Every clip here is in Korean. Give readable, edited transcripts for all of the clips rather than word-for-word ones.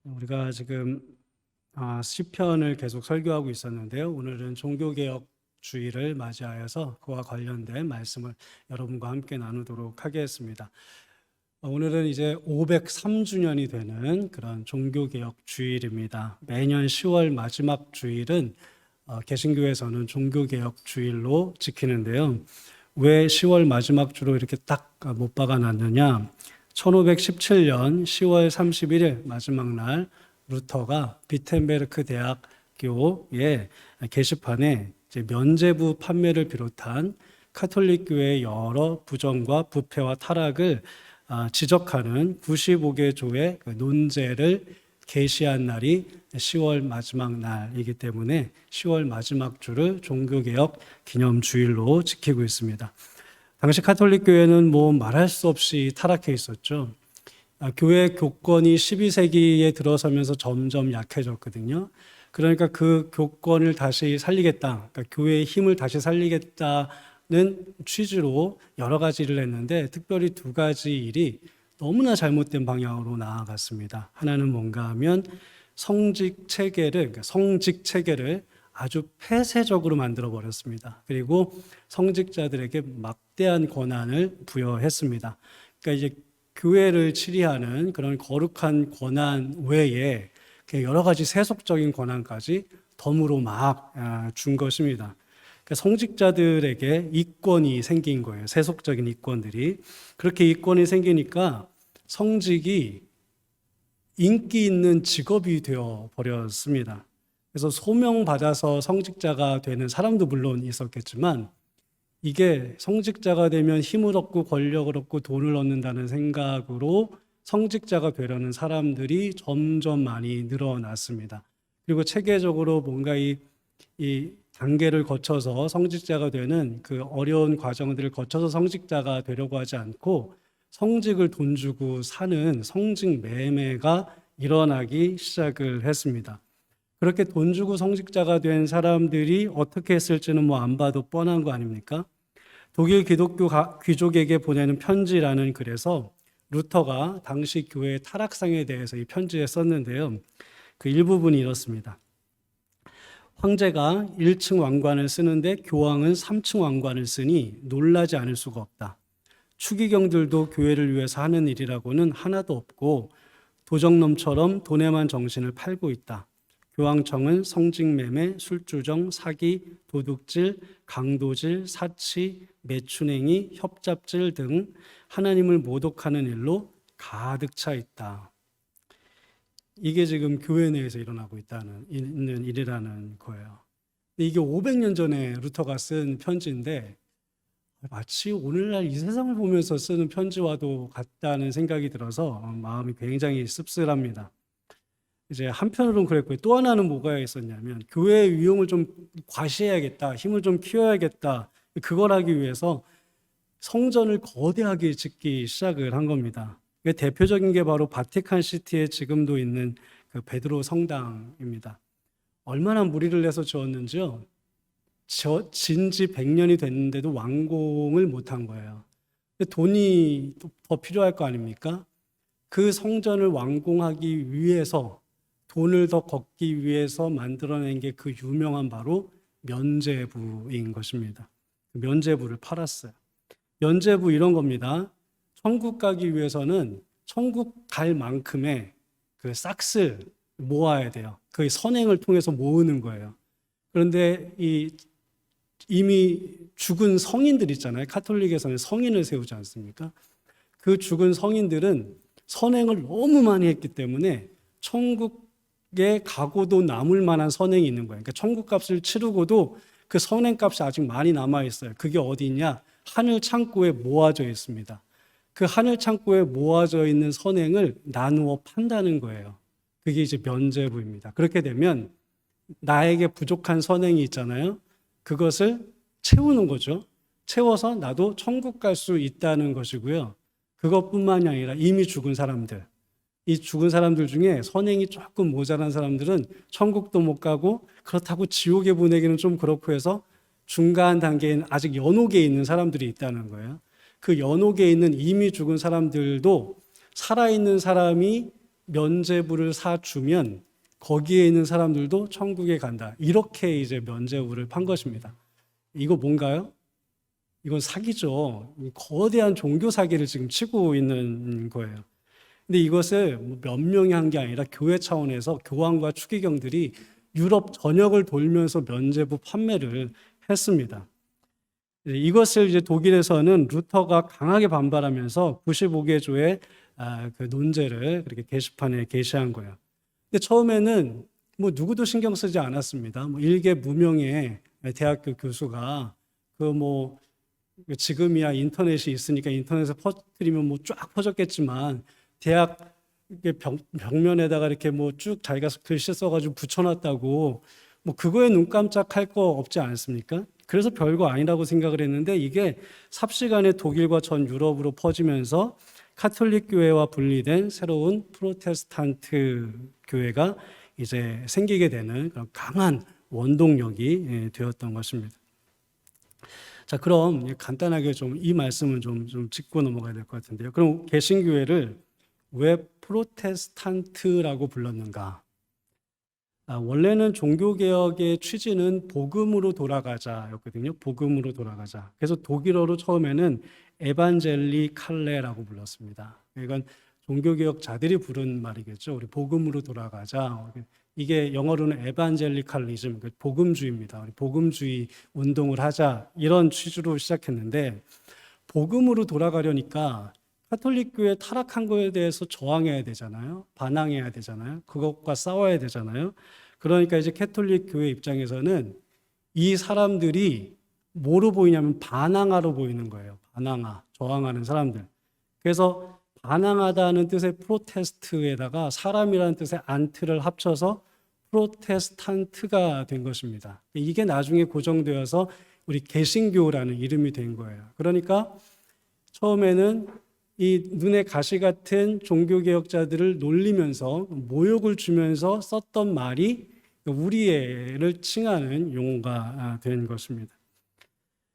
우리가 지금 시편을 계속 설교하고 있었는데요. 오늘은 종교개혁주의를 맞이하여서 그와 관련된 말씀을 여러분과 함께 나누도록 하겠습니다. 오늘은 이제 503주년이 되는 그런 종교개혁주일입니다. 매년 10월 마지막 주일은 개신교에서는 종교개혁주일로 지키는데요. 왜 10월 마지막 주로 이렇게 딱 못 박아놨느냐? 1517년 10월 31일 마지막 날 루터가 비텐베르크 대학교의 게시판에 이제 면죄부 판매를 비롯한 카톨릭 교회의 여러 부정과 부패와 타락을 지적하는 95개 조의 논제를 게시한 날이 10월 마지막 날이기 때문에 10월 마지막 주를 종교개혁 기념주일로 지키고 있습니다. 당시 카톨릭 교회는 뭐 말할 수 없이 타락해 있었죠. 교회 교권이 12세기에 들어서면서 점점 약해졌거든요. 그러니까 그 교권을 다시 살리겠다, 그러니까 교회의 힘을 다시 살리겠다는 취지로 여러 가지 일을 했는데 특별히 두 가지 일이 너무나 잘못된 방향으로 나아갔습니다. 하나는 뭔가 하면 성직 체계를 아주 폐쇄적으로 만들어 버렸습니다. 그리고 성직자들에게 막대한 권한을 부여했습니다. 그러니까 이제 교회를 치리하는 그런 거룩한 권한 외에 여러 가지 세속적인 권한까지 덤으로 막 준 것입니다. 그러니까 성직자들에게 이권이 생긴 거예요. 세속적인 이권들이. 그렇게 이권이 생기니까 성직이 인기 있는 직업이 되어 버렸습니다. 그래서 소명받아서 성직자가 되는 사람도 물론 있었겠지만 이게 성직자가 되면 힘을 얻고 권력을 얻고 돈을 얻는다는 생각으로 성직자가 되려는 사람들이 점점 많이 늘어났습니다. 그리고 체계적으로 뭔가 이 단계를 거쳐서 성직자가 되는 그 어려운 과정들을 거쳐서 성직자가 되려고 하지 않고 성직을 돈 주고 사는 성직 매매가 일어나기 시작을 했습니다. 그렇게 돈 주고 성직자가 된 사람들이 어떻게 했을지는 뭐 안 봐도 뻔한 거 아닙니까? 독일 기독교 귀족에게 보내는 편지라는 글에서 루터가 당시 교회의 타락상에 대해서 이 편지에 썼는데요. 그 일부분이 이렇습니다. 황제가 1층 왕관을 쓰는데 교황은 3층 왕관을 쓰니 놀라지 않을 수가 없다. 추기경들도 교회를 위해서 하는 일이라고는 하나도 없고 도적놈처럼 돈에만 정신을 팔고 있다. 교황청은 성직매매, 술주정, 사기, 도둑질, 강도질, 사치, 매춘행위, 협잡질 등 하나님을 모독하는 일로 가득 차 있다. 이게 지금 교회 내에서 일어나고 있는 일이라는 거예요. 이게 500년 전에 루터가 쓴 편지인데 마치 오늘날 이 세상을 보면서 쓰는 편지와도 같다는 생각이 들어서 마음이 굉장히 씁쓸합니다. 이제 한편으로는 그랬고요. 또 하나는 뭐가 있었냐면 교회의 위용을 좀 과시해야겠다, 힘을 좀 키워야겠다. 그걸 하기 위해서 성전을 거대하게 짓기 시작을 한 겁니다. 대표적인 게 바로 바티칸 시티에 지금도 있는 그 베드로 성당입니다. 얼마나 무리를 내서 지었는지요. 진지 100년이 됐는데도 완공을 못한 거예요. 돈이 더 필요할 거 아닙니까? 그 성전을 완공하기 위해서 돈을 더 걷기 위해서 만들어낸 게 그 유명한 바로 면죄부인 것입니다. 면죄부를 팔았어요. 면죄부 이런 겁니다. 천국 가기 위해서는 천국 갈 만큼의 그 싹을 모아야 돼요. 그 선행을 통해서 모으는 거예요. 그런데 이미 죽은 성인들 있잖아요. 카톨릭에서는 성인을 세우지 않습니까? 그 죽은 성인들은 선행을 너무 많이 했기 때문에 천국에 가고도 남을 만한 선행이 있는 거예요. 그러니까 천국값을 치르고도 그 선행값이 아직 많이 남아있어요. 그게 어디 있냐? 하늘 창고에 모아져 있습니다. 그 하늘 창고에 모아져 있는 선행을 나누어 판다는 거예요. 그게 이제 면죄부입니다. 그렇게 되면 나에게 부족한 선행이 있잖아요. 그것을 채우는 거죠. 채워서 나도 천국 갈 수 있다는 것이고요. 그것뿐만이 아니라 이미 죽은 사람들, 이 죽은 사람들 중에 선행이 조금 모자란 사람들은 천국도 못 가고 그렇다고 지옥에 보내기는 좀 그렇고 해서 중간 단계인 아직 연옥에 있는 사람들이 있다는 거예요. 그 연옥에 있는 이미 죽은 사람들도 살아있는 사람이 면죄부를 사주면 거기에 있는 사람들도 천국에 간다. 이렇게 이제 면죄부를 판 것입니다. 이거 뭔가요? 이건 사기죠. 거대한 종교 사기를 지금 치고 있는 거예요. 근데 이것을 몇 명이 한 게 아니라 교회 차원에서 교황과 추기경들이 유럽 전역을 돌면서 면죄부 판매를 했습니다. 이것을 이제 독일에서는 루터가 강하게 반발하면서 95개 조의 그 논제를 그렇게 게시판에 게시한 거예요. 근데 처음에는 뭐 누구도 신경 쓰지 않았습니다. 뭐 일개 무명의 대학교 교수가 뭐 지금이야 인터넷이 있으니까 인터넷에 퍼뜨리면 뭐 쫙 퍼졌겠지만 대학 벽면에다가 이렇게 뭐 쭉 자기가 글씨 써가지고 붙여놨다고 뭐 그거에 눈 깜짝할 거 없지 않습니까? 그래서 별거 아니라고 생각을 했는데 이게 삽시간에 독일과 전 유럽으로 퍼지면서 카톨릭 교회와 분리된 새로운 프로테스탄트 교회가 이제 생기게 되는 그런 강한 원동력이 되었던 것입니다. 자, 그럼 간단하게 좀 이 말씀은 좀 짚고 넘어가야 될 것 같은데요. 그럼 개신교회를 왜 프로테스탄트라고 불렀는가? 원래는 종교개혁의 취지는 복음으로 돌아가자였거든요. 복음으로 돌아가자. 그래서 독일어로 처음에는 에반젤리칼레라고 불렀습니다. 이건 종교개혁자들이 부른 말이겠죠. 우리 복음으로 돌아가자. 이게 영어로는 에반젤리칼리즘, 복음주의입니다. 우리 복음주의 운동을 하자 이런 취지로 시작했는데 복음으로 돌아가려니까 카톨릭 교회 타락한 거에 대해서 저항해야 되잖아요. 반항해야 되잖아요. 그것과 싸워야 되잖아요. 그러니까 이제 카톨릭 교회 입장에서는 이 사람들이 뭐로 보이냐면 반항하로 보이는 거예요. 반항하, 저항하는 사람들. 그래서 반항하다는 뜻의 프로테스트에다가 사람이라는 뜻의 안트를 합쳐서 프로테스탄트가 된 것입니다. 이게 나중에 고정되어서 우리 개신교라는 이름이 된 거예요. 그러니까 처음에는 이 눈에 가시 같은 종교개혁자들을 놀리면서 모욕을 주면서 썼던 말이 우리애를 칭하는 용어가 된 것입니다.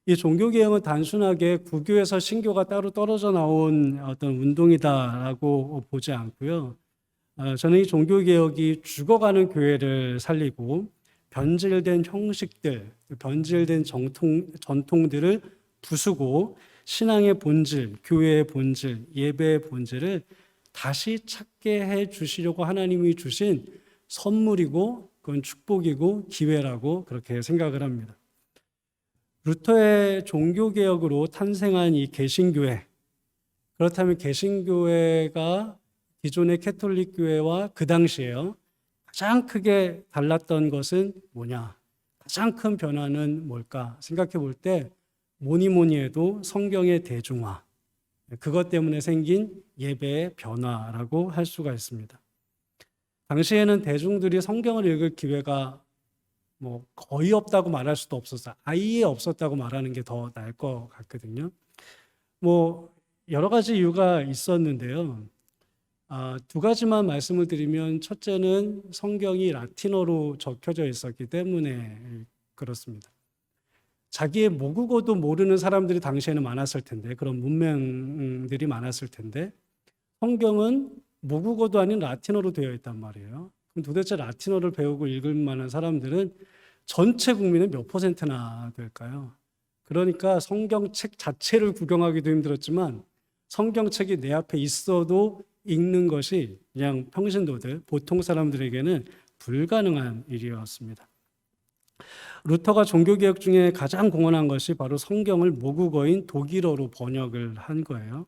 이 종교개혁은 단순하게 구교에서 신교가 따로 떨어져 나온 어떤 운동이다라고 보지 않고요. 저는 이 종교개혁이 죽어가는 교회를 살리고 변질된 형식들, 변질된 전통들을 부수고 신앙의 본질, 교회의 본질, 예배의 본질을 다시 찾게 해 주시려고 하나님이 주신 선물이고 그건 축복이고 기회라고 그렇게 생각을 합니다. 루터의 종교개혁으로 탄생한 이 개신교회, 그렇다면 개신교회가 기존의 캐톨릭 교회와 그 당시에요 가장 크게 달랐던 것은 뭐냐? 가장 큰 변화는 뭘까? 생각해 볼 때 뭐니 해도 성경의 대중화, 그것 때문에 생긴 예배의 변화라고 할 수가 있습니다. 당시에는 대중들이 성경을 읽을 기회가 뭐 거의 없다고 말할 수도 없었어요. 아예 없었다고 말하는 게 더 나을 것 같거든요. 뭐 여러 가지 이유가 있었는데요. 두 가지만 말씀을 드리면 첫째는 성경이 라틴어로 적혀져 있었기 때문에 그렇습니다. 자기의 모국어도 모르는 사람들이 당시에는 많았을 텐데, 그런 문맹들이 많았을 텐데 성경은 모국어도 아닌 라틴어로 되어 있단 말이에요. 그럼 도대체 라틴어를 배우고 읽을 만한 사람들은 전체 국민의 몇 퍼센트나 될까요? 그러니까 성경책 자체를 구경하기도 힘들었지만 성경책이 내 앞에 있어도 읽는 것이 그냥 평신도들, 보통 사람들에게는 불가능한 일이었습니다. 루터가 종교개혁 중에 가장 공헌한 것이 바로 성경을 모국어인 독일어로 번역을 한 거예요.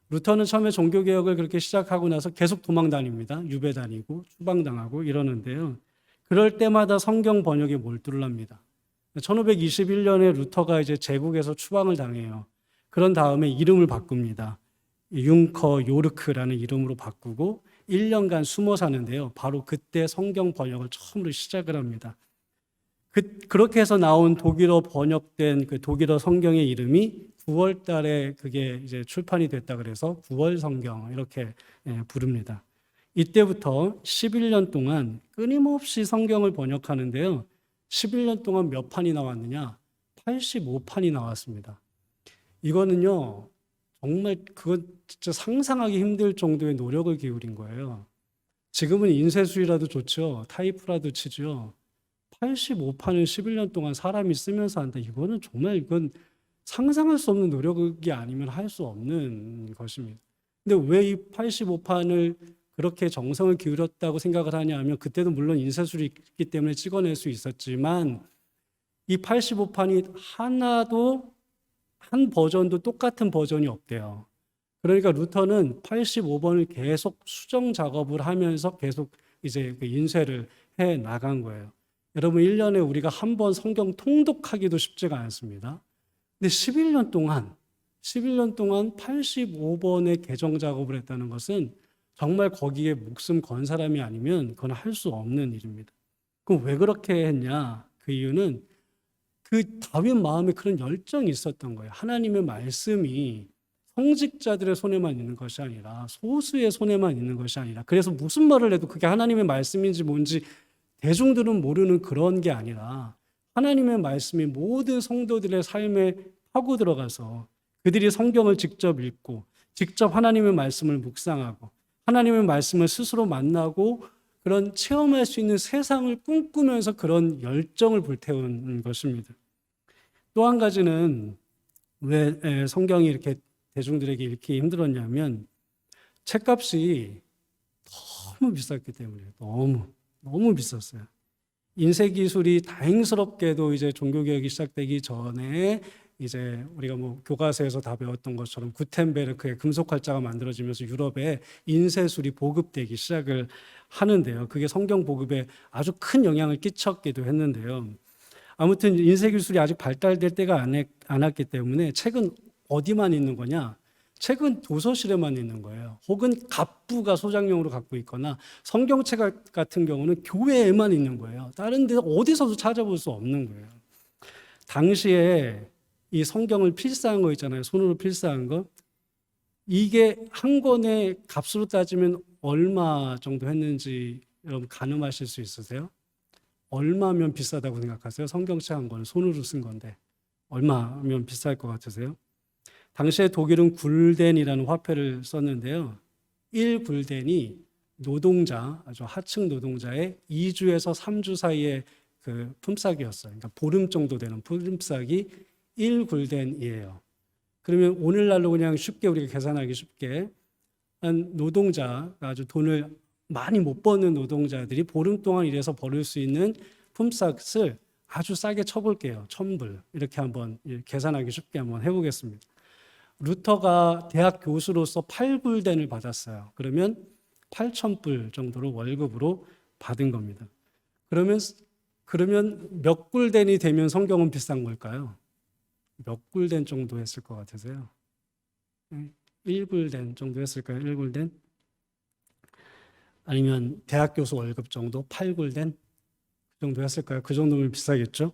루터는 처음에 종교개혁을 그렇게 시작하고 나서 계속 도망다닙니다. 유배 다니고 추방당하고 이러는데요. 그럴 때마다 성경 번역에 몰두를 합니다. 1521년에 루터가 이제 제국에서 추방을 당해요. 그런 다음에 이름을 바꿉니다. 융커 요르크라는 이름으로 바꾸고 1년간 숨어 사는데요. 바로 그때 성경 번역을 처음으로 시작을 합니다. 그렇게 해서 나온 독일어 번역된 그 독일어 성경의 이름이 9월 달에 그게 이제 출판이 됐다 그래서 9월 성경 이렇게 부릅니다. 이때부터 11년 동안 끊임없이 성경을 번역하는데요. 11년 동안 몇 판이 나왔느냐? 85판이 나왔습니다. 이거는요, 정말 그건 진짜 상상하기 힘들 정도의 노력을 기울인 거예요. 지금은 인쇄술이라도 좋죠. 타이프라도 치죠. 85판을 11년 동안 사람이 쓰면서 한다. 이건 상상할 수 없는 노력이 아니면 할 수 없는 것입니다. 근데 왜 이 85판을 그렇게 정성을 기울였다고 생각을 하냐 하면 그때도 물론 인쇄술이 있기 때문에 찍어낼 수 있었지만 이 85판이 하나도 한 버전도 똑같은 버전이 없대요. 그러니까 루터는 85번을 계속 수정 작업을 하면서 계속 이제 그 인쇄를 해 나간 거예요. 여러분 1년에 우리가 한 번 성경 통독하기도 쉽지가 않습니다. 근데 11년 동안 85번의 개정 작업을 했다는 것은 정말 거기에 목숨 건 사람이 아니면 그건 할 수 없는 일입니다. 그럼 왜 그렇게 했냐? 그 이유는 그 다윗 마음에 그런 열정이 있었던 거예요. 하나님의 말씀이 성직자들의 손에만 있는 것이 아니라 소수의 손에만 있는 것이 아니라 그래서 무슨 말을 해도 그게 하나님의 말씀인지 뭔지 대중들은 모르는 그런 게 아니라 하나님의 말씀이 모든 성도들의 삶에 파고 들어가서 그들이 성경을 직접 읽고 직접 하나님의 말씀을 묵상하고 하나님의 말씀을 스스로 만나고 그런 체험할 수 있는 세상을 꿈꾸면서 그런 열정을 불태운 것입니다. 또 한 가지는 왜 성경이 이렇게 대중들에게 읽기 힘들었냐면 책값이 너무 비쌌기 때문에 너무 비쌌어요. 인쇄 기술이 다행스럽게도 이제 종교개혁이 시작되기 전에 이제 우리가 뭐 교과서에서 다 배웠던 것처럼 구텐베르크의 금속 활자가 만들어지면서 유럽에 인쇄술이 보급되기 시작을 하는데요. 그게 성경 보급에 아주 큰 영향을 끼쳤기도 했는데요. 아무튼 인쇄 기술이 아직 발달될 때가 안 왔기 때문에 책은 어디만 있는 거냐? 책은 도서실에만 있는 거예요. 혹은 갑부가 소장용으로 갖고 있거나 성경책 같은 경우는 교회에만 있는 거예요. 다른 데 어디서도 찾아볼 수 없는 거예요. 당시에 이 성경을 필사한 거 있잖아요. 손으로 필사한 거. 이게 한 권의 값으로 따지면 얼마 정도 했는지 여러분 가늠하실 수 있으세요? 얼마면 비싸다고 생각하세요? 성경책 한 권을 손으로 쓴 건데 얼마면 비쌀 것 같으세요? 당시에 독일은 굴덴이라는 화폐를 썼는데요. 1굴덴이 노동자, 아주 하층 노동자의 2주에서 3주 사이의 그 품삯이었어요. 그러니까 보름 정도 되는 품삯이 1굴덴이에요. 그러면 오늘날로 그냥 쉽게 우리가 계산하기 쉽게 한 노동자, 아주 돈을 많이 못 버는 노동자들이 보름 동안 일해서 벌을 수 있는 품삯을 아주 싸게 쳐볼게요. 1,000불. 이렇게 한번 계산하기 쉽게 한번 해보겠습니다. 루터가 대학 교수로서 8굴덴을 받았어요. 그러면 8,000불 정도로 월급으로 받은 겁니다. 그러면 몇 굴덴이 되면 성경은 비싼 걸까요? 몇 굴덴 정도 했을 것 같으세요? 1굴덴 정도 했을까요? 1굴덴? 아니면 대학 교수 월급 정도? 8굴덴? 그 정도 했을까요? 그 정도면 비싸겠죠?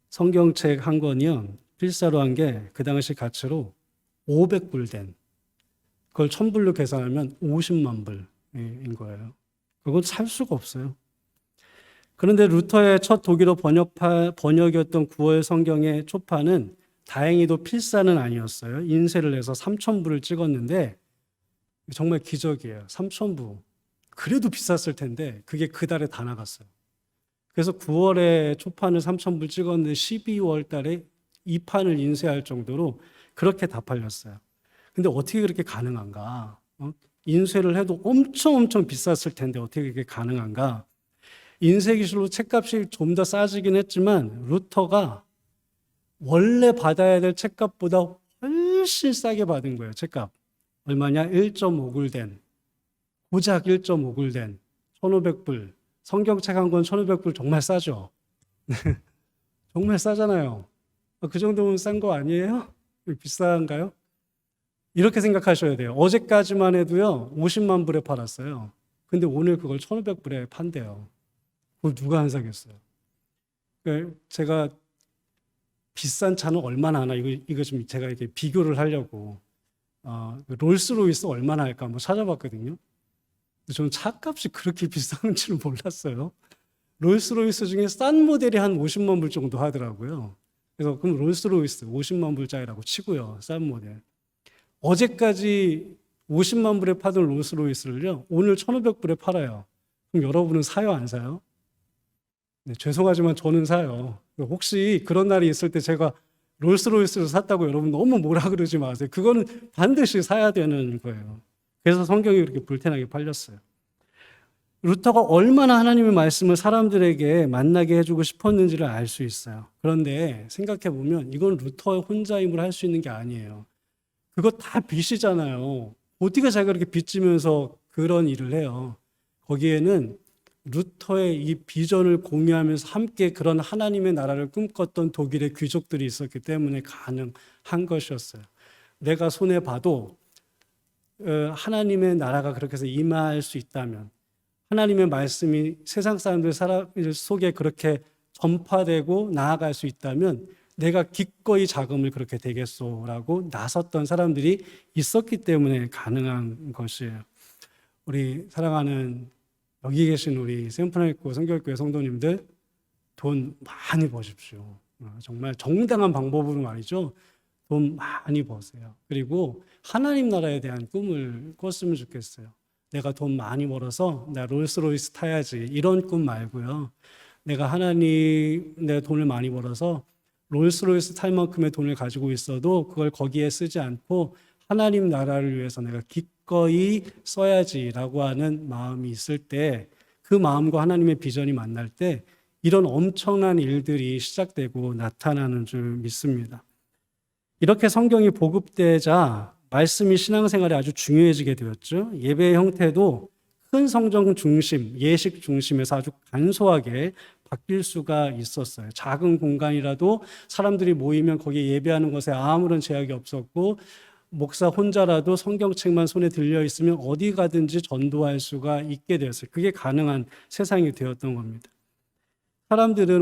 성경책 한 권이요. 필사로 한 게 그 당시 가치로 500굴덴. 그걸 1,000불로 계산하면 50만 불인 거예요. 그걸 살 수가 없어요. 그런데 루터의 첫 독일어 번역이었던 9월 성경의 초판은 다행히도 필사는 아니었어요. 인쇄를 해서 3,000불을 찍었는데 정말 기적이에요. 3,000불. 그래도 비쌌을 텐데 그게 그 달에 다 나갔어요. 그래서 9월에 초판을 3,000불 찍었는데 12월 달에 2판을 인쇄할 정도로 그렇게 다 팔렸어요. 근데 어떻게 그렇게 가능한가? 인쇄를 해도 엄청 비쌌을 텐데 어떻게 그게 가능한가? 인쇄 기술로 책값이 좀 더 싸지긴 했지만 루터가 원래 받아야 될 책값보다 훨씬 싸게 받은 거예요. 책값. 얼마냐? 1.5굴덴. 고작 1.5굴덴. 1,500불. 성경책 한 권 1,500불 정말 싸죠? 정말 싸잖아요. 그 정도면 싼 거 아니에요? 비싼가요? 이렇게 생각하셔야 돼요. 어제까지만 해도요, 50만 불에 팔았어요. 근데 오늘 그걸 1,500불에 판대요. 그걸 누가 안 사겠어요? 제가 비싼 차는 얼마나 하나, 이거 좀 제가 이렇게 비교를 하려고, 롤스로이스 얼마나 할까 한번 찾아봤거든요. 저는 차값이 그렇게 비싼 줄 몰랐어요. 롤스로이스 중에 싼 모델이 한 50만 불 정도 하더라고요. 그래서 그럼 롤스로이스 50만 불짜리라고 치고요. 싼 모델. 어제까지 50만 불에 파던 롤스로이스를요, 오늘 1,500불에 팔아요. 그럼 여러분은 사요, 안 사요? 네, 죄송하지만 저는 사요. 혹시 그런 날이 있을 때 제가 롤스로이스를 샀다고 여러분 너무 뭐라 그러지 마세요. 그거는 반드시 사야 되는 거예요. 그래서 성경이 그렇게 불태나게 팔렸어요. 루터가 얼마나 하나님의 말씀을 사람들에게 만나게 해주고 싶었는지를 알 수 있어요. 그런데 생각해 보면 이건 루터 혼자 힘으로 할 수 있는 게 아니에요. 그거 다 빚이잖아요. 어떻게 자기가 이렇게 빚지면서 그런 일을 해요. 거기에는 루터의 이 비전을 공유하면서 함께 그런 하나님의 나라를 꿈꿨던 독일의 귀족들이 있었기 때문에 가능한 것이었어요. 내가 손해봐도 하나님의 나라가 그렇게 해서 임할 수 있다면, 하나님의 말씀이 세상 사람들 속에 그렇게 전파되고 나아갈 수 있다면 내가 기꺼이 자금을 그렇게 되겠소라고 나섰던 사람들이 있었기 때문에 가능한 것이에요. 우리 사랑하는 여기 계신 우리 샘프라노 성결교회 성도님들, 돈 많이 버십시오. 정말 정당한 방법으로 말이죠. 돈 많이 버세요. 그리고 하나님 나라에 대한 꿈을 꿨으면 좋겠어요. 내가 돈 많이 벌어서 나 롤스로이스 타야지, 이런 꿈 말고요. 내가 돈을 많이 벌어서 롤스로이스 탈 만큼의 돈을 가지고 있어도 그걸 거기에 쓰지 않고 하나님 나라를 위해서 내가 기꺼이 써야지라고 하는 마음이 있을 때, 그 마음과 하나님의 비전이 만날 때 이런 엄청난 일들이 시작되고 나타나는 줄 믿습니다. 이렇게 성경이 보급되자 말씀이 신앙생활에 아주 중요해지게 되었죠. 예배의 형태도 큰 성전 중심, 예식 중심에서 아주 간소하게 바뀔 수가 있었어요. 작은 공간이라도 사람들이 모이면 거기에 예배하는 것에 아무런 제약이 없었고, 목사 혼자라도 성경책만 손에 들려 있으면 어디 가든지 전도할 수가 있게 되었어요. 그게 가능한 세상이 되었던 겁니다.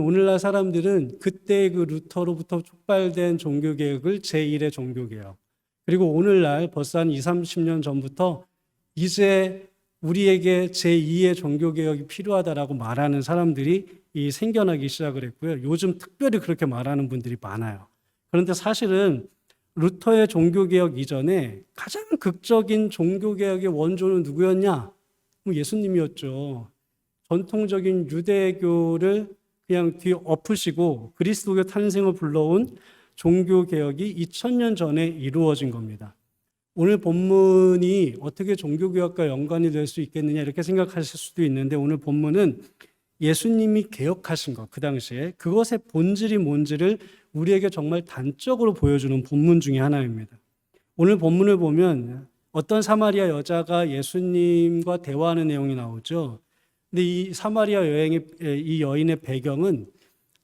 오늘날 사람들은 그때 그 루터로부터 촉발된 종교개혁을 제1의 종교개혁, 그리고 오늘날 벌써 한 20, 30년 전부터 이제 우리에게 제2의 종교개혁이 필요하다라고 말하는 사람들이 생겨나기 시작을 했고요. 요즘 특별히 그렇게 말하는 분들이 많아요. 그런데 사실은 루터의 종교개혁 이전에 가장 극적인 종교개혁의 원조는 누구였냐? 예수님이었죠. 전통적인 유대교를 그냥 뒤엎으시고 그리스도교 탄생을 불러온 종교개혁이 2000년 전에 이루어진 겁니다. 오늘 본문이 어떻게 종교개혁과 연관이 될 수 있겠느냐 이렇게 생각하실 수도 있는데, 오늘 본문은 예수님이 개혁하신 것, 그 당시에 그것의 본질이 뭔지를 우리에게 정말 단적으로 보여주는 본문 중에 하나입니다. 오늘 본문을 보면 어떤 사마리아 여자가 예수님과 대화하는 내용이 나오죠. 근데 이 사마리아 이 여인의 배경은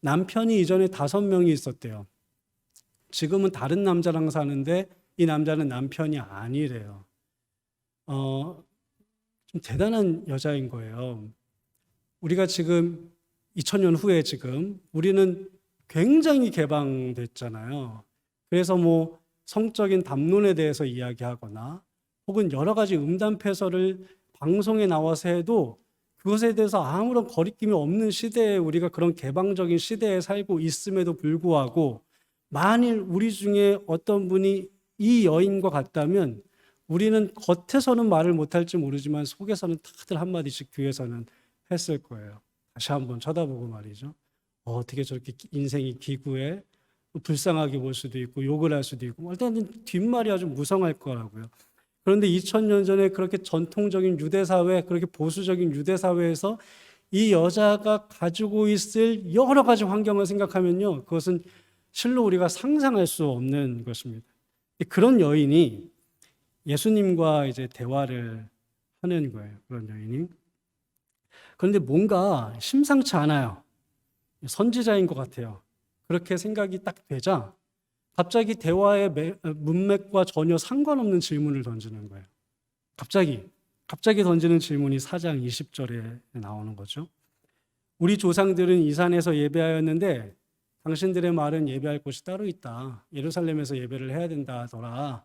남편이 이전에 5명이 있었대요. 지금은 다른 남자랑 사는데 이 남자는 남편이 아니래요. 좀 대단한 여자인 거예요. 우리가 지금 2000년 후에 지금 우리는 굉장히 개방됐잖아요. 그래서 성적인 담론에 대해서 이야기하거나 혹은 여러 가지 음담패설을 방송에 나와서 해도 그것에 대해서 아무런 거리낌이 없는 시대에, 우리가 그런 개방적인 시대에 살고 있음에도 불구하고 만일 우리 중에 어떤 분이 이 여인과 같다면 우리는 겉에서는 말을 못할지 모르지만 속에서는 다들 한마디씩 귀에서는 했을 거예요. 다시 한번 쳐다보고 말이죠. 어떻게 저렇게 인생이 기구해? 불쌍하게 볼 수도 있고 욕을 할 수도 있고, 일단 뒷말이 아주 무성할 거라고요. 그런데 2000년 전에 그렇게 전통적인 유대사회, 그렇게 보수적인 유대사회에서 이 여자가 가지고 있을 여러 가지 환경을 생각하면요, 그것은 실로 우리가 상상할 수 없는 것입니다. 그런 여인이 예수님과 이제 대화를 하는 거예요. 그런 여인이. 그런데 뭔가 심상치 않아요. 선지자인 것 같아요. 그렇게 생각이 딱 되자 갑자기 대화의 문맥과 전혀 상관없는 질문을 던지는 거예요. 갑자기 던지는 질문이 4장 20절에 나오는 거죠. 우리 조상들은 이 산에서 예배하였는데 당신들의 말은 예배할 곳이 따로 있다. 예루살렘에서 예배를 해야 된다더라.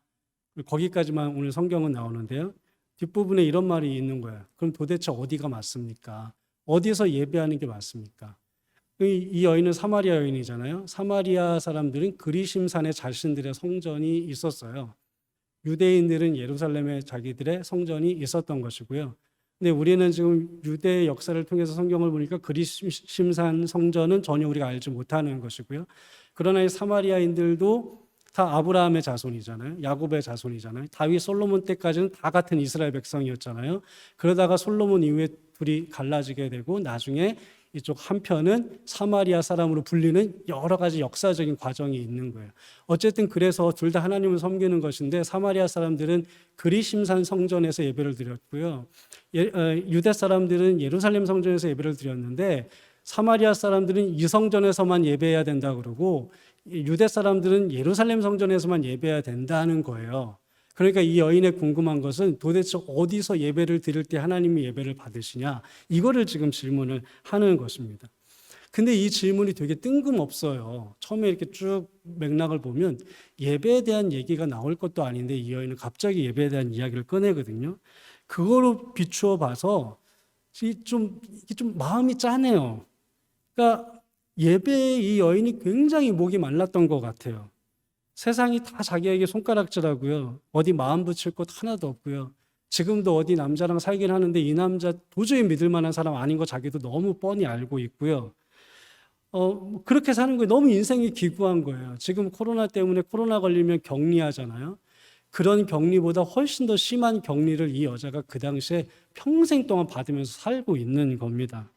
거기까지만 오늘 성경은 나오는데요. 뒷부분에 이런 말이 있는 거예요. 그럼 도대체 어디가 맞습니까? 어디서 예배하는 게 맞습니까? 이 여인은 사마리아 여인이잖아요. 사마리아 사람들은 그리심산에 자신들의 성전이 있었어요. 유대인들은 예루살렘에 자기들의 성전이 있었던 것이고요. 근데 우리는 지금 유대 역사를 통해서 성경을 보니까 그리심산 성전은 전혀 우리가 알지 못하는 것이고요. 그러나 이 사마리아인들도 다 아브라함의 자손이잖아요. 야곱의 자손이잖아요. 다윗 솔로몬 때까지는 다 같은 이스라엘 백성이었잖아요. 그러다가 솔로몬 이후에 둘이 갈라지게 되고 나중에 이쪽 한편은 사마리아 사람으로 불리는 여러 가지 역사적인 과정이 있는 거예요. 어쨌든 그래서 둘 다 하나님을 섬기는 것인데 사마리아 사람들은 그리심산 성전에서 예배를 드렸고요. 유대 사람들은 예루살렘 성전에서 예배를 드렸는데 사마리아 사람들은 이 성전에서만 예배해야 된다 그러고 유대 사람들은 예루살렘 성전에서만 예배해야 된다는 거예요. 그러니까 이 여인의 궁금한 것은 도대체 어디서 예배를 드릴 때 하나님이 예배를 받으시냐, 이거를 지금 질문을 하는 것입니다. 근데 이 질문이 되게 뜬금없어요. 처음에 이렇게 쭉 맥락을 보면 예배에 대한 얘기가 나올 것도 아닌데 이 여인은 갑자기 예배에 대한 이야기를 꺼내거든요. 그거로 비추어 봐서 좀 마음이 짠해요. 그러니까 예배에 이 여인이 굉장히 목이 말랐던 것 같아요. 세상이 다 자기에게 손가락질하고요. 어디 마음 붙일 곳 하나도 없고요. 지금도 어디 남자랑 살긴 하는데 이 남자 도저히 믿을 만한 사람 아닌 거 자기도 너무 뻔히 알고 있고요. 그렇게 사는 거예요. 너무 인생이 기구한 거예요. 지금 코로나 때문에 코로나 걸리면 격리하잖아요. 그런 격리보다 훨씬 더 심한 격리를 이 여자가 그 당시에 평생 동안 받으면서 살고 있는 겁니다.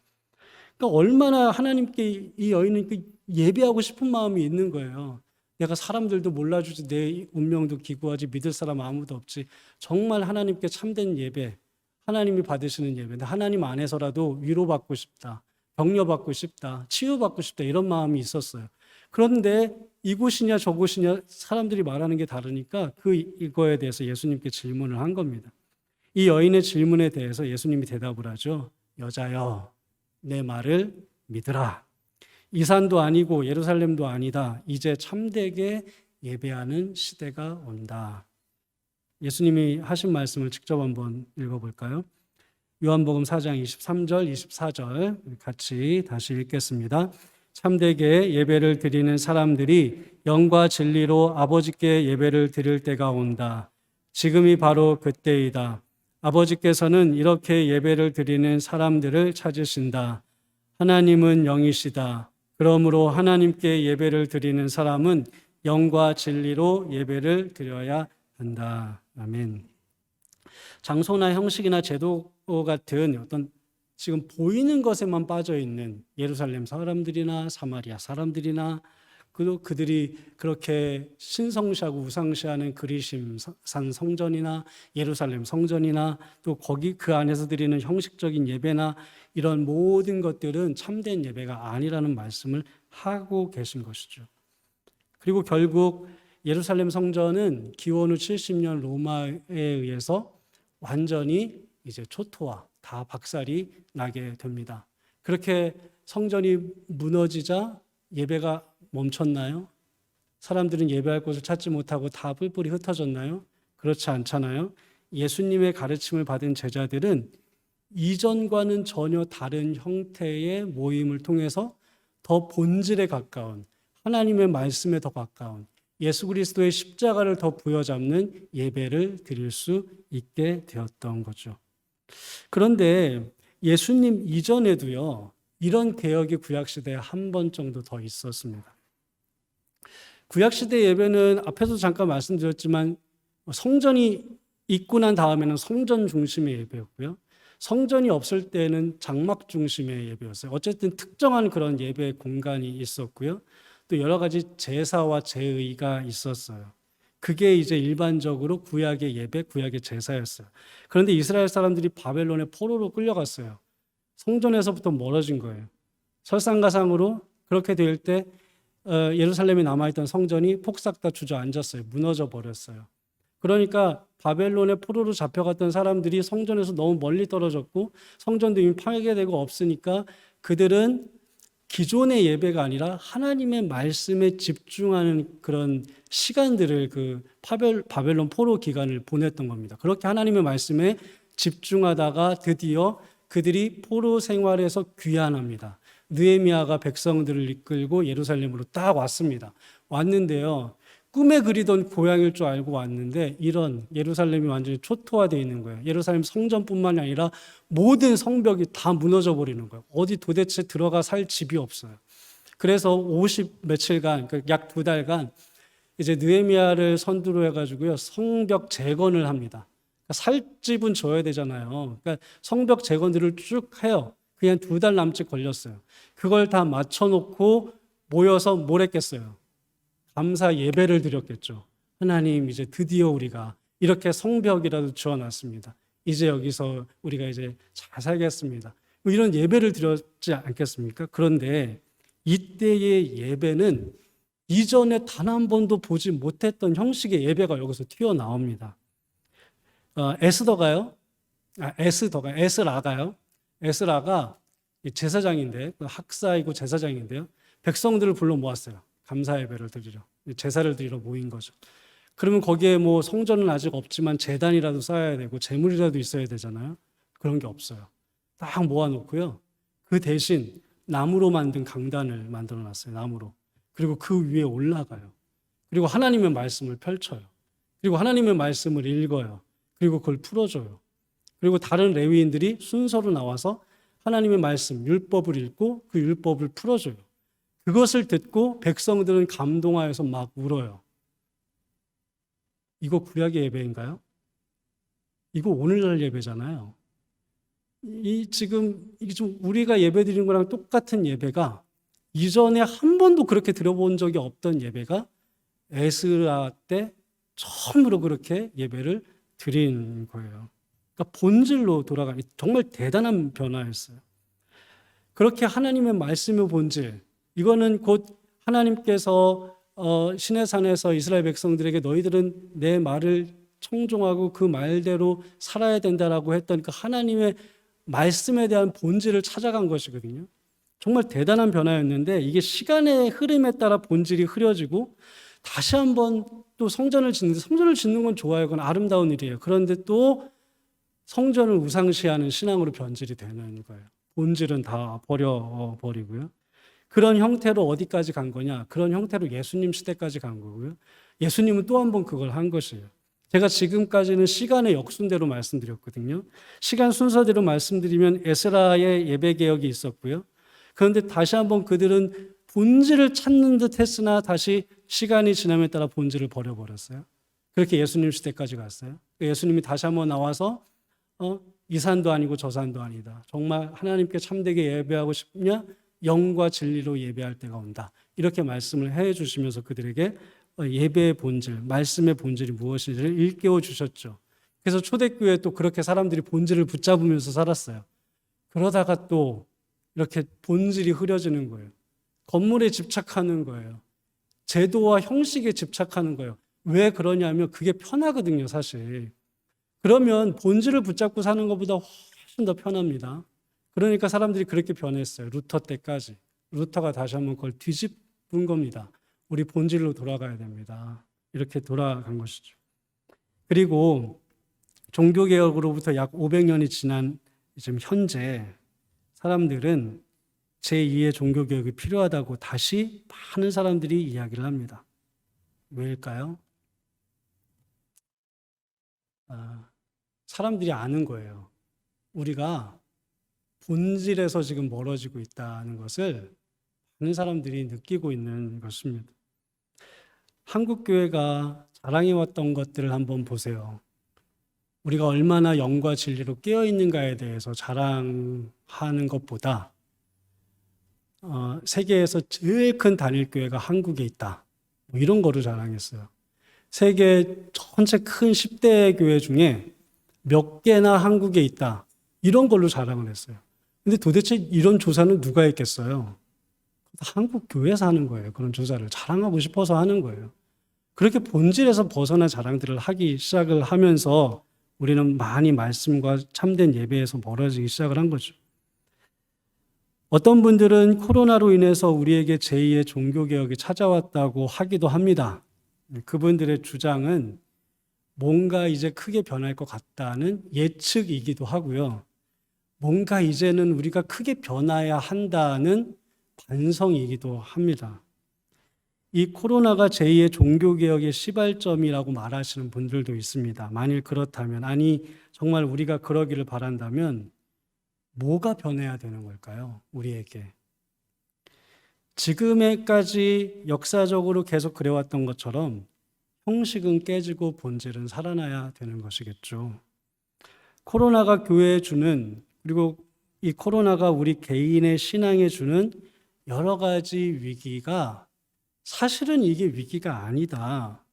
그러니까 얼마나 하나님께 이 여인은 예배하고 싶은 마음이 있는 거예요. 내가 사람들도 몰라주지, 내 운명도 기구하지, 믿을 사람 아무도 없지. 정말 하나님께 참된 예배, 하나님이 받으시는 예배, 하나님 안에서라도 위로받고 싶다, 격려받고 싶다, 치유받고 싶다, 이런 마음이 있었어요. 그런데 이곳이냐 저곳이냐 사람들이 말하는 게 다르니까 이거에 대해서 예수님께 질문을 한 겁니다. 이 여인의 질문에 대해서 예수님이 대답을 하죠. 여자여, 내 말을 믿으라. 이 산도 아니고 예루살렘도 아니다. 이제 참되게 예배하는 시대가 온다. 예수님이 하신 말씀을 직접 한번 읽어볼까요? 요한복음 4장 23절, 24절 같이 다시 읽겠습니다. 참되게 예배를 드리는 사람들이 영과 진리로 아버지께 예배를 드릴 때가 온다. 지금이 바로 그때이다. 아버지께서는 이렇게 예배를 드리는 사람들을 찾으신다. 하나님은 영이시다. 그러므로 하나님께 예배를 드리는 사람은 영과 진리로 예배를 드려야 한다. 아멘. 장소나 형식이나 제도 같은 어떤 지금 보이는 것에만 빠져 있는 예루살렘 사람들이나 사마리아 사람들이나 그들이 그렇게 신성시하고 우상시하는 그리심산 성전이나 예루살렘 성전이나 또 거기 그 안에서 드리는 형식적인 예배나 이런 모든 것들은 참된 예배가 아니라는 말씀을 하고 계신 것이죠. 그리고 결국 예루살렘 성전은 기원 후 70년 로마에 의해서 완전히 이제 초토화, 다 박살이 나게 됩니다. 그렇게 성전이 무너지자 예배가 멈췄나요? 사람들은 예배할 곳을 찾지 못하고 다 뿔뿔이 흩어졌나요? 그렇지 않잖아요. 예수님의 가르침을 받은 제자들은 이전과는 전혀 다른 형태의 모임을 통해서 더 본질에 가까운, 하나님의 말씀에 더 가까운, 예수 그리스도의 십자가를 더 부여잡는 예배를 드릴 수 있게 되었던 거죠. 그런데 예수님 이전에도요, 이런 개혁이 구약시대에 한 번 정도 더 있었습니다. 구약시대 예배는 앞에서 잠깐 말씀드렸지만 성전이 있고 난 다음에는 성전 중심의 예배였고요. 성전이 없을 때는 장막 중심의 예배였어요. 어쨌든 특정한 그런 예배 공간이 있었고요. 또 여러 가지 제사와 제의가 있었어요. 그게 이제 일반적으로 구약의 예배, 구약의 제사였어요. 그런데 이스라엘 사람들이 바벨론의 포로로 끌려갔어요. 성전에서부터 멀어진 거예요. 설상가상으로 그렇게 될 때 예루살렘에 남아있던 성전이 폭삭 다 주저앉았어요. 무너져 버렸어요. 그러니까 바벨론의 포로로 잡혀갔던 사람들이 성전에서 너무 멀리 떨어졌고 성전도 이미 파괴되고 없으니까 그들은 기존의 예배가 아니라 하나님의 말씀에 집중하는 그런 시간들을 그 바벨론 포로 기간을 보냈던 겁니다. 그렇게 하나님의 말씀에 집중하다가 드디어 그들이 포로 생활에서 귀환합니다. 느헤미야가 백성들을 이끌고 예루살렘으로 딱 왔습니다. 왔는데요. 꿈에 그리던 고향일 줄 알고 왔는데 이런 예루살렘이 완전히 초토화되어 있는 거예요. 예루살렘 성전뿐만이 아니라 모든 성벽이 다 무너져 버리는 거예요. 어디 도대체 들어가 살 집이 없어요. 그래서 50 며칠간, 약 2달간 이제 느헤미야를 선두로 해가지고요 성벽 재건을 합니다. 살 집은 줘야 되잖아요. 그러니까 성벽 재건들을 쭉 해요. 그냥 2달 남짓 걸렸어요. 그걸 다 맞춰놓고 모여서 뭘 했겠어요? 감사 예배를 드렸겠죠. 하나님, 이제 드디어 우리가 이렇게 성벽이라도 지어놨습니다. 이제 여기서 우리가 이제 잘 살겠습니다. 뭐 이런 예배를 드렸지 않겠습니까? 그런데 이때의 예배는 이전에 단 한 번도 보지 못했던 형식의 예배가 여기서 튀어나옵니다. 에스라가 제사장인데, 학사이고 제사장인데요. 백성들을 불러 모았어요. 감사 예배를 드리러, 제사를 드리러 모인 거죠. 그러면 거기에 뭐 성전은 아직 없지만 제단이라도 쌓아야 되고 제물이라도 있어야 되잖아요. 그런 게 없어요. 딱 모아놓고요. 그 대신 나무로 만든 강단을 만들어 놨어요. 나무로. 그리고 그 위에 올라가요. 그리고 하나님의 말씀을 펼쳐요. 그리고 하나님의 말씀을 읽어요. 그리고 그걸 풀어줘요. 그리고 다른 레위인들이 순서로 나와서 하나님의 말씀, 율법을 읽고 그 율법을 풀어줘요. 그것을 듣고 백성들은 감동하여서 막 울어요. 이거 구약의 예배인가요? 이거 오늘날 예배잖아요. 지금 좀 우리가 예배 드리는 거랑 똑같은 예배가 이전에 한 번도 그렇게 들어본 적이 없던 예배가 에스라 때 처음으로 그렇게 예배를 드린 거예요. 그러니까 본질로 돌아가는 정말 대단한 변화였어요. 그렇게 하나님의 말씀의 본질, 이거는 곧 하나님께서 시내산에서 이스라엘 백성들에게 너희들은 내 말을 청종하고 그 말대로 살아야 된다라고 했던 그 하나님의 말씀에 대한 본질을 찾아간 것이거든요. 정말 대단한 변화였는데 이게 시간의 흐름에 따라 본질이 흐려지고 다시 한번 또 성전을 짓는 건 좋아요. 그건 아름다운 일이에요. 그런데 또 성전을 우상시하는 신앙으로 변질이 되는 거예요. 본질은 다 버려버리고요. 그런 형태로 어디까지 간 거냐? 그런 형태로 예수님 시대까지 간 거고요. 예수님은 또 한 번 그걸 한 것이에요. 제가 지금까지는 시간의 역순대로 말씀드렸거든요. 시간 순서대로 말씀드리면 에스라의 예배개혁이 있었고요. 그런데 다시 한번 그들은 본질을 찾는 듯 했으나 다시 시간이 지남에 따라 본질을 버려버렸어요. 그렇게 예수님 시대까지 갔어요. 예수님이 다시 한번 나와서 이 산도 아니고 저 산도 아니다. 정말 하나님께 참되게 예배하고 싶냐? 영과 진리로 예배할 때가 온다. 이렇게 말씀을 해 주시면서 그들에게 예배의 본질, 말씀의 본질이 무엇인지를 일깨워 주셨죠. 그래서 초대교회에 또 그렇게 사람들이 본질을 붙잡으면서 살았어요. 그러다가 또 이렇게 본질이 흐려지는 거예요. 건물에 집착하는 거예요. 제도와 형식에 집착하는 거예요. 왜 그러냐면 그게 편하거든요, 사실. 그러면 본질을 붙잡고 사는 것보다 훨씬 더 편합니다. 그러니까 사람들이 그렇게 변했어요. 루터 때까지. 루터가 다시 한번 그걸 뒤집은 겁니다. 우리 본질로 돌아가야 됩니다. 이렇게 돌아간 것이죠. 그리고 종교개혁으로부터 약 500년이 지난 지금 현재 사람들은 제2의 종교개혁이 필요하다고 다시 많은 사람들이 이야기를 합니다. 왜일까요? 사람들이 아는 거예요. 우리가 본질에서 지금 멀어지고 있다는 것을 많은 사람들이 느끼고 있는 것입니다. 한국 교회가 자랑해왔던 것들을 한번 보세요. 우리가 얼마나 영과 진리로 깨어 있는가에 대해서 자랑하는 것보다 세계에서 제일 큰 단일교회가 한국에 있다. 뭐 이런 거를 자랑했어요. 세계 전체 큰 10대 교회 중에 몇 개나 한국에 있다. 이런 걸로 자랑을 했어요. 근데 도대체 이런 조사는 누가 했겠어요? 한국 교회에서 하는 거예요. 그런 조사를 자랑하고 싶어서 하는 거예요. 그렇게 본질에서 벗어난 자랑들을 하기 시작을 하면서 우리는 많이 말씀과 참된 예배에서 멀어지기 시작을 한 거죠. 어떤 분들은 코로나로 인해서 우리에게 제2의 종교개혁이 찾아왔다고 하기도 합니다. 그분들의 주장은 뭔가 이제 크게 변할 것 같다는 예측이기도 하고요. 뭔가 이제는 우리가 크게 변해야 한다는 반성이기도 합니다. 이 코로나가 제2의 종교개혁의 시발점이라고 말하시는 분들도 있습니다. 만일 그렇다면, 아니 정말 우리가 그러기를 바란다면 뭐가 변해야 되는 걸까요? 우리에게. 지금에까지 역사적으로 계속 그래왔던 것처럼 형식은 깨지고 본질은 살아나야 되는 것이겠죠. 코로나가 교회에 주는, 그리고 이 코로나가 우리 개인의 신앙에 주는 여러 가지 위기가 사실은 이게 위기가 아니다.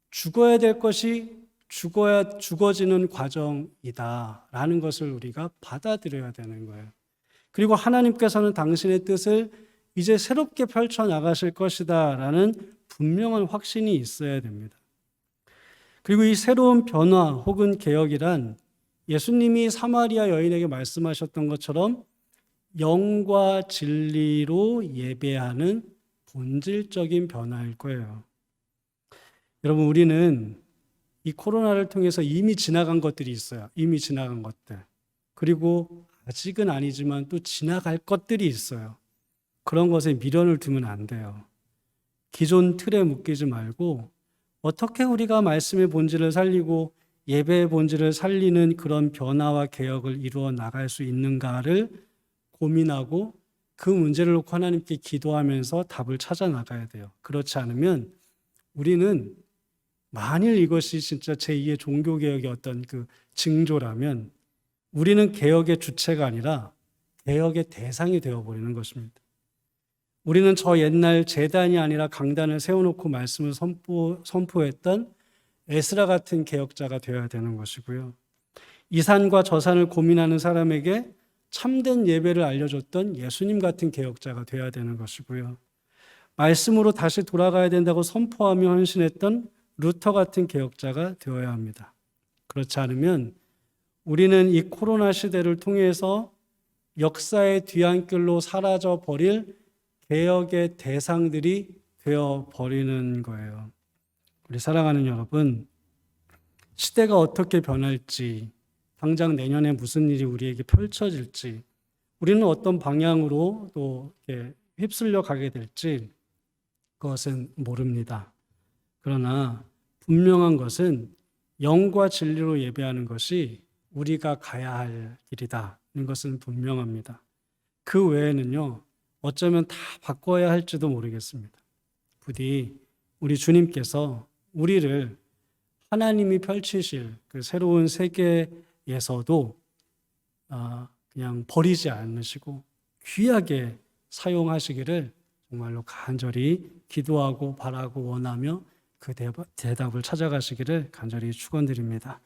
죽어야 될 것이 죽어지는 과정이다라는 것을 우리가 받아들여야 되는 거예요. 그리고 하나님께서는 당신의 뜻을 이제 새롭게 펼쳐 나가실 것이다라는 분명한 확신이 있어야 됩니다. 그리고 이 새로운 변화 혹은 개혁이란 예수님이 사마리아 여인에게 말씀하셨던 것처럼 영과 진리로 예배하는 본질적인 변화일 거예요. 여러분, 우리는 이 코로나를 통해서 이미 지나간 것들이 있어요. 이미 지나간 것들. 그리고 아직은 아니지만 또 지나갈 것들이 있어요. 그런 것에 미련을 두면 안 돼요. 기존 틀에 묶이지 말고 어떻게 우리가 말씀의 본질을 살리고 예배의 본질을 살리는 그런 변화와 개혁을 이루어 나갈 수 있는가를 고민하고 그 문제를 놓고 하나님께 기도하면서 답을 찾아 나가야 돼요. 그렇지 않으면 우리는 만일 이것이 진짜 제2의 종교개혁의 어떤 그 징조라면 우리는 개혁의 주체가 아니라 개혁의 대상이 되어버리는 것입니다. 우리는 저 옛날 제단이 아니라 강단을 세워놓고 말씀을 선포했던 에스라 같은 개혁자가 되어야 되는 것이고요. 이 산과 저 산을 고민하는 사람에게 참된 예배를 알려줬던 예수님 같은 개혁자가 되어야 되는 것이고요. 말씀으로 다시 돌아가야 된다고 선포하며 헌신했던 루터 같은 개혁자가 되어야 합니다. 그렇지 않으면 우리는 이 코로나 시대를 통해서 역사의 뒤안길로 사라져 버릴 개혁의 대상들이 되어 버리는 거예요. 우리 사랑하는 여러분, 시대가 어떻게 변할지, 당장 내년에 무슨 일이 우리에게 펼쳐질지, 우리는 어떤 방향으로 또 휩쓸려 가게 될지 그것은 모릅니다. 그러나 분명한 것은 영과 진리로 예배하는 것이 우리가 가야 할 길이다는 것은 분명합니다. 그 외에는요, 어쩌면 다 바꿔야 할지도 모르겠습니다. 부디 우리 주님께서 우리를 하나님이 펼치실 그 새로운 세계에서도 그냥 버리지 않으시고 귀하게 사용하시기를 정말로 간절히 기도하고 바라고 원하며 그 대답을 찾아가시기를 간절히 축원드립니다.